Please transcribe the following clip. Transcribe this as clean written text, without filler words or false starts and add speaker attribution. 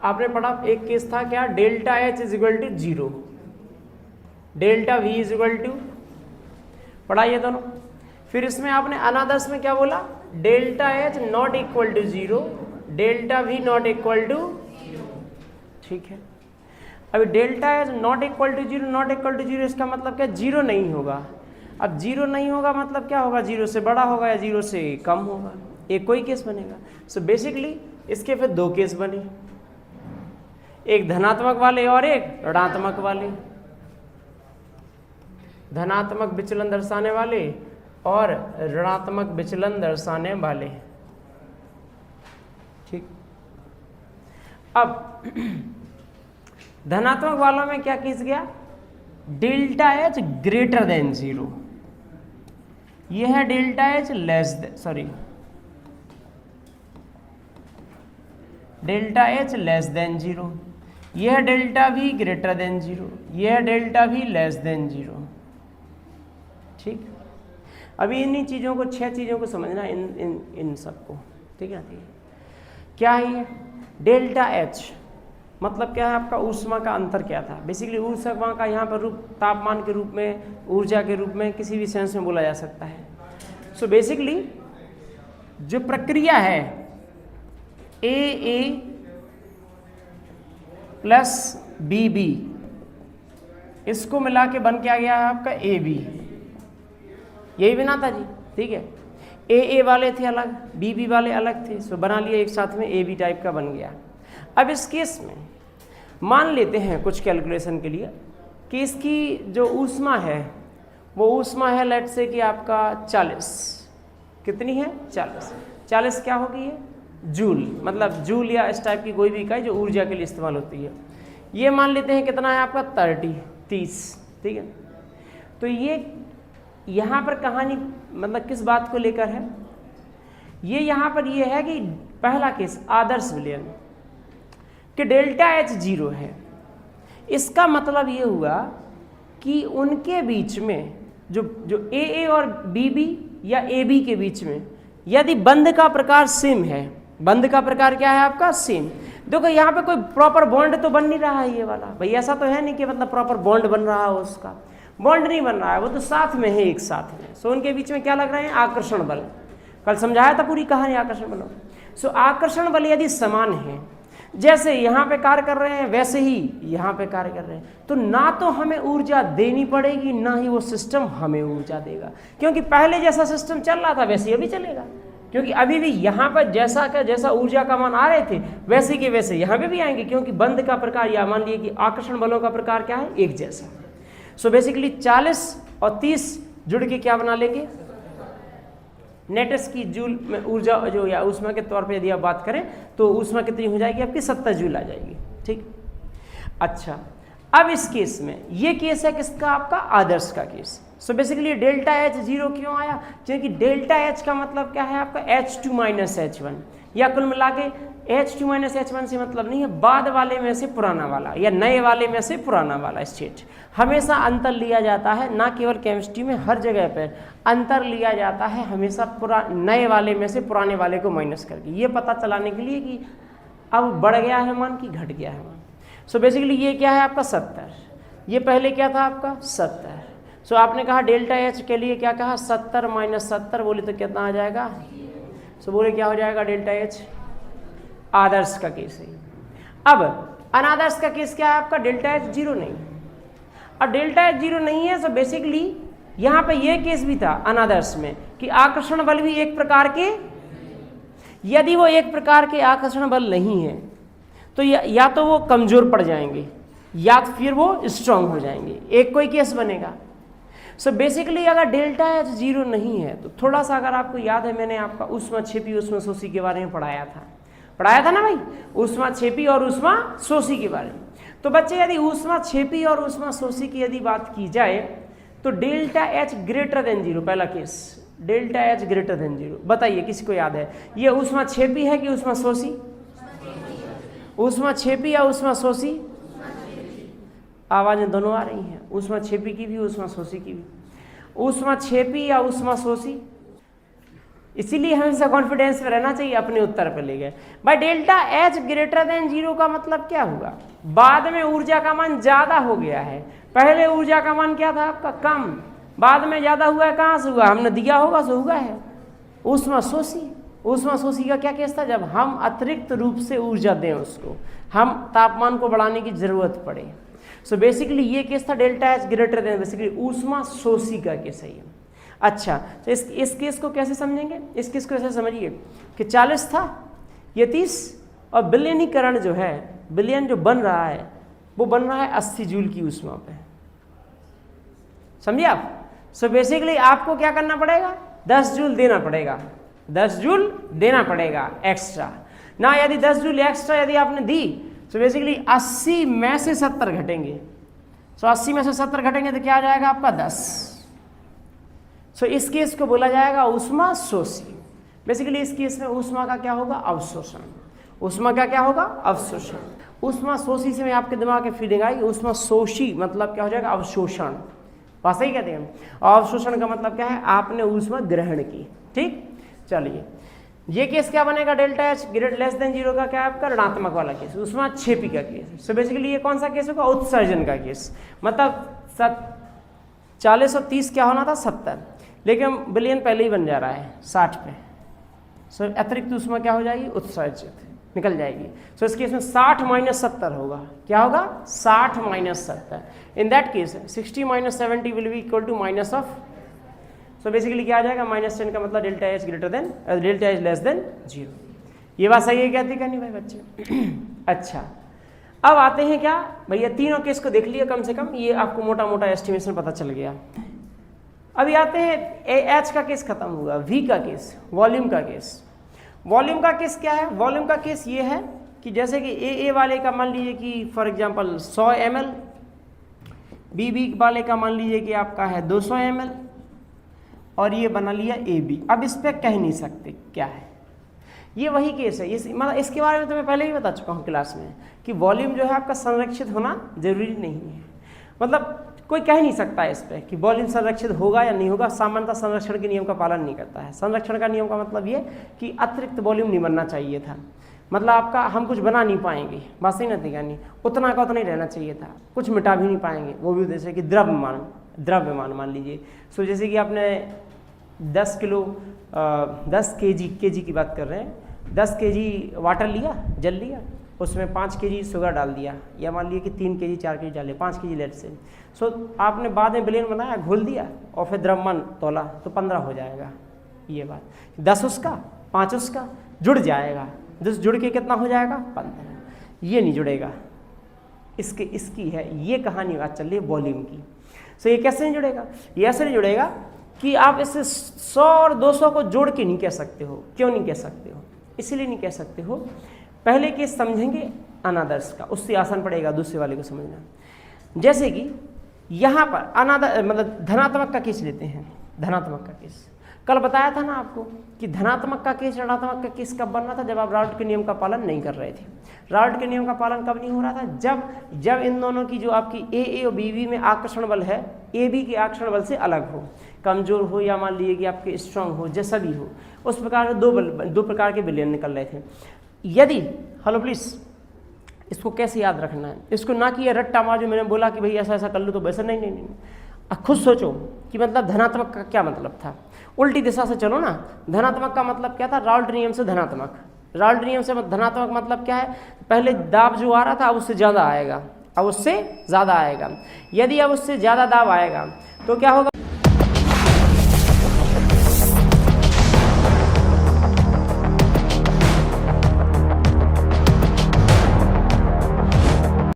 Speaker 1: आपने पढ़ा एक केस था क्या, delta H is equal to 0, delta V is equal to, पढ़ा ये दोनों। फिर इसमें आपने अनादर्स में क्या बोला, delta H not equal to 0, delta V not equal to, ठीक है। अभी delta H not equal to 0, not equal to 0 इसका मतलब क्या, 0 नहीं होगा। अब 0 नहीं होगा मतलब क्या होगा, 0 से बड़ा होगा या 0 से कम होगा, एक कोई केस बनेगा। सो बेसिकली इसके फिर दो केस बने, एक धनात्मक वाले और एक ऋणात्मक वाले, धनात्मक विचलन दर्शाने वाले और ऋणात्मक विचलन दर्शाने वाले, ठीक। अब धनात्मक वालों में क्या केस गया, डेल्टा एच ग्रेटर देन 0, यह है delta H less then, sorry delta H less than 0, यह डेल्टा वी ग्रेटर देन 0, यह डेल्टा वी लेस देन 0, ठीक। अभी इन्हीं चीज़ों को, 6 चीज़ों को समझना, इन सबको, ठीक है। क्या है ये डेल्टा एच, मतलब क्या है आपका, ऊष्मा का अंतर क्या था। बेसिकली ऊष्मा का यहाँ पर रूप तापमान के रूप में, ऊर्जा के रूप में, किसी भी सेंस में बोला जा सकता है। सो बेसिकली जो प्रक्रिया है ए प्लस बी, इसको मिला के बन के आ गया है आपका ए बी, यही बना था जी, ठीक है। ए वाले थे अलग, बी वाले अलग थे, सो बना लिया एक साथ में, ए बी टाइप का बन गया। अब इस केस में मान लेते हैं कुछ कैलकुलेशन के लिए कि इसकी जो ऊष्मा है वो ऊष्मा है, लेट से कि आपका 40, कितनी है 40 क्या होगी ये, जूल, मतलब जूल या इस टाइप की कोई भी इकाई जो ऊर्जा के लिए इस्तेमाल होती है। ये मान लेते हैं कितना है आपका 30, ठीक है। तो ये यहाँ पर कहानी मतलब किस बात को लेकर है, ये यहाँ पर ये है कि पहला केस आदर्श विलयन कि डेल्टा एच 0 है, इसका मतलब ये हुआ कि उनके बीच में जो ए और बी या ए बी के बीच में यदि बंध का प्रकार सेम है, बंध का प्रकार क्या है आपका सेम। देखो यहाँ पे कोई प्रॉपर बॉन्ड तो बन नहीं रहा है ये वाला, भाई ऐसा तो है नहीं कि मतलब प्रॉपर बॉन्ड बन रहा है, उसका बॉन्ड नहीं बन रहा है, वो तो साथ में है, एक साथ में। सो उनके बीच में क्या लग रहे हैं, आकर्षण बल, कल समझाया था पूरी कहानी आकर्षण बलों। सो आकर्षण बल यदि समान है, जैसे यहाँ पे कार्य कर रहे हैं वैसे ही यहाँ पे कार्य कर रहे हैं, तो ना तो हमें ऊर्जा देनी पड़ेगी, ना ही वो सिस्टम हमें ऊर्जा देगा, क्योंकि पहले जैसा सिस्टम चल रहा था वैसे ही अभी चलेगा, क्योंकि अभी भी यहाँ पर जैसा का जैसा ऊर्जा का मान आ रहे थे वैसे के वैसे यहाँ पे भी आएंगे, क्योंकि बंध का प्रकार या मान लिए कि आकर्षण बलों का प्रकार क्या है, एक जैसा। सो बेसिकली 40 और 30 जुड़ के क्या बना लेंगे, नेटस की जूल में ऊर्जा जो या ऊष्मा के तौर पे यदि आप बात करें तो ऊष्मा कितनी हो जाएगी आपकी 70 जूल आ जाएगी, ठीक। अच्छा, अब इस केस में ये केस है किसका, आपका आदर्श का case. So basically delta H 0 क्यों आया, क्योंकि डेल्टा एच का मतलब क्या है आपका H2 माइनस H1, या कुल मिला के H2 माइनस H1 से मतलब नहीं है बाद वाले में से पुराना वाला या नए वाले में से पुराना वाला स्टेट। हमेशा अंतर लिया जाता है, ना केवल केमिस्ट्री में, हर जगह पर अंतर लिया जाता है हमेशा नए वाले में से पुराने वाले को माइनस करके, ये पता चलाने के लिए कि अब बढ़ गया है मान कि घट गया है मान। सो बेसिकली ये क्या है आपका 70, ये पहले क्या था आपका 70। सो आपने कहा डेल्टा एच के लिए क्या कहा, 70 माइनस 70 बोले तो कितना आ जाएगा, सो बोले क्या हो जाएगा डेल्टा एच, आदर्श का केस है। अब अनादर्श का केस क्या है आपका, डेल्टा एच 0 नहीं, और डेल्टा एच 0 नहीं है। सो बेसिकली यहाँ पे ये केस भी था अनादर्श में कि आकर्षण बल भी एक प्रकार के, यदि वो एक प्रकार के आकर्षण बल नहीं है तो या तो वो कमजोर पड़ जाएंगे या फिर वो स्ट्रांग हो जाएंगे, एक कोई केस बनेगा। सो बेसिकली अगर डेल्टा एच 0 नहीं है तो थोड़ा सा अगर आपको याद है, मैंने आपका ऊष्मा छेपी ऊष्मा शोषी के बारे में पढ़ाया था ना भाई, ऊष्मा छेपी और ऊष्मा शोषी के बारे में। तो बच्चे यदि ऊष्मा छेपी और ऊष्मा शोषी की यदि बात की जाए तो डेल्टा एच ग्रेटर देन 0, पहला case delta H greater then 0, बताइए किसी को याद है, ये ऊष्मा छेपी है कि ऊष्मा शोषी, ऊष्मा छेपी या ऊष्मा शोषी, आवाजें दोनों आ रही हैं, ऊष्मा छेपी की भी ऊष्मा शोषी की भी, ऊष्मा छेपी या ऊष्मा शोषी, इसीलिए हमेशा कॉन्फिडेंस में रहना चाहिए, अपने उत्तर पर ले गए। भाई डेल्टा एच ग्रेटर देन 0 का मतलब क्या हुआ? बाद में ऊर्जा का मान ज्यादा हो गया है, पहले ऊर्जा का मान क्या था आपका? कम, बाद में ज्यादा हुआ है। कहाँ से हुआ? हमने दिया होगा सो हुआ है। ऊष्मा शोषी, ऊष्मा शोषी का क्या केस था? जब हम अतिरिक्त रूप से ऊर्जा दें उसको, हम तापमान को बढ़ाने की जरूरत पड़े। सो बेसिकली ये केस था delta H greater then, basically ऊष्मा शोषी का केस है ये। अच्छा, तो इस केस को कैसे समझेंगे? इस केस को ऐसे समझिए कि 40 था, ये 30, और बिलियनीकरण जो है, बिलियन जो बन रहा है वो बन रहा है 80 जूल की ऊष्मा पे। समझिए आप? सो बेसिकली आपको क्या करना पड़ेगा? 10 जूल देना पड़ेगा, 10 जूल देना पड़ेगा एक्स्ट्रा ना। यदि 10 जूल एक्स्ट्रा यदि आपने दी तो बेसिकली 80 में से 70 घटेंगे। सो 80 में से 70 घटेंगे तो क्या आ जाएगा आपका? 10। सो इस केस को बोला जाएगा ऊष्मा शोषी। बेसिकली इस केस में ऊष्मा का क्या होगा? अवशोषण। ऊष्मा का क्या होगा? अवशोषण। ऊष्मा शोषी से आपके दिमाग में फीलिंग आई, ऊष्मा शोषी मतलब क्या हो जाएगा? अवशोषण। बात सही कहते हैं। और अवशोषण का मतलब क्या है? आपने ऊष्मा ग्रहण की। ठीक, चलिए ये केस क्या बनेगा? Delta H greater less than 0 का क्या है आपका? ऋणात्मक वाला केस, ऊष्मा क्षेपी का केस। सो बेसिकली ये कौन सा केस होगा? उत्सर्जन का केस। मतलब 40 और 30 क्या होना था? 70, लेकिन बिलियन पहले ही बन जा रहा है 60 पे। सो अतिरिक्त ऊष्मा क्या हो जाएगी? उत्सर्जित निकल जाएगी। सो इस केस में 60 माइनस 70 होगा। क्या होगा? 60 minus 70। In that case 60 minus 70 will be equal to minus of. So basically क्या आ जाएगा? -10 का मतलब delta H greater than, delta H less than 0। ये बात सही है क्या? थी नहीं भाई बच्चे? अच्छा, अब आते हैं क्या भैया, तीनों केस को देख लिया कम से कम, ये आपको मोटा मोटा एस्टिमेशन पता चल गया। अभी आते हैं एच का केस खत्म हुआ, वी का केस, वॉल्यूम का केस। वॉल्यूम का केस क्या है? वॉल्यूम का केस ये है कि जैसे कि ए वाले का मान लीजिए कि फॉर एग्जांपल 100 ml, बी वाले का मान लीजिए कि आपका है 200 ml, और ये बना लिया ए बी। अब इस पर कह नहीं सकते क्या है, ये वही केस है। मतलब इसके बारे में तो मैं पहले ही बता चुका हूँ क्लास में कि वॉल्यूम जो है आपका संरक्षित होना जरूरी नहीं है। मतलब कोई कह नहीं सकता है इस पर कि वॉल्यूम संरक्षित होगा या नहीं होगा। सामान्यतः संरक्षण के नियम का पालन नहीं करता है। संरक्षण का नियम का मतलब ये कि अतिरिक्त वॉल्यूम नहीं बनना चाहिए था। मतलब आपका हम कुछ बना नहीं पाएंगे, बात सही नहीं नहीं, उतना का उतना ही रहना चाहिए था, कुछ मिटा भी नहीं पाएंगे। वो भी जैसे कि द्रव्यमान मान लीजिए। सो जैसे कि आपने 10 किलो 10 केजी की बात कर रहे हैं, 10 केजी वाटर लिया, जल लिया, उसमें 5 केजी शुगर डाल दिया, या मान लीजिए कि 3 केजी 4 केजी डाले, 5 केजी लेट से। सो आपने बाद में बिलियन बनाया, घोल दिया और फिर द्रव्यमान तोला तो 15 हो जाएगा। ये बात 10 उसका 5 उसका जुड़ जाएगा, 10 जुड़ के कितना हो जाएगा? 15। ये नहीं जुड़ेगा, इसकी है ये कहानी बात चल रही है वॉल्यूम की। सो ये कैसे नहीं जुड़ेगा? ये ऐसे नहीं जुड़ेगा कि आप इससे 100 और 200 को जोड़ के नहीं कह सकते हो। क्यों नहीं कह सकते हो? इसलिए नहीं कह सकते हो, पहले केस समझेंगे अनादर्श का, उससे आसान पड़ेगा दूसरे वाले को समझना। जैसे कि यहाँ पर अनादर मतलब धनात्मक का केस लेते हैं। धनात्मक का केस कल बताया था ना आपको कि धनात्मक का केस ऋणात्मक का केस कब बन रहा था? जब आप राल्ट के नियम का पालन नहीं कर रहे थे। राल्ट के नियम का पालन कब नहीं हो रहा था? जब इन दोनों की जो आपकी ए और बी में आकर्षण बल है, ए बी के आकर्षण बल से अलग हो, कमजोर हो, या मान लीजिए कि आपके स्ट्रांग हो, जैसा भी हो, उस प्रकार के दो प्रकार के विलयन निकल रहे थे। यदि हेलो प्लीज इसको कैसे याद रखना है? इसको ना कि रट्टा मार जो मैंने बोला कि भाई ऐसा ऐसा कर लो तो वैसा नहीं। खुद सोचो कि मतलब धनात्मक का क्या मतलब था। उल्टी दिशा से चलो ना। धनात्मक का मतलब क्या था? राल्ट नियम से धनात्मक। राल्ट नियम से धनात्मक मतलब क्या है? पहले दाब जो आ रहा था अब उससे ज़्यादा आएगा, अब उससे ज़्यादा आएगा। यदि अब उससे ज़्यादा दाब आएगा तो क्या होगा?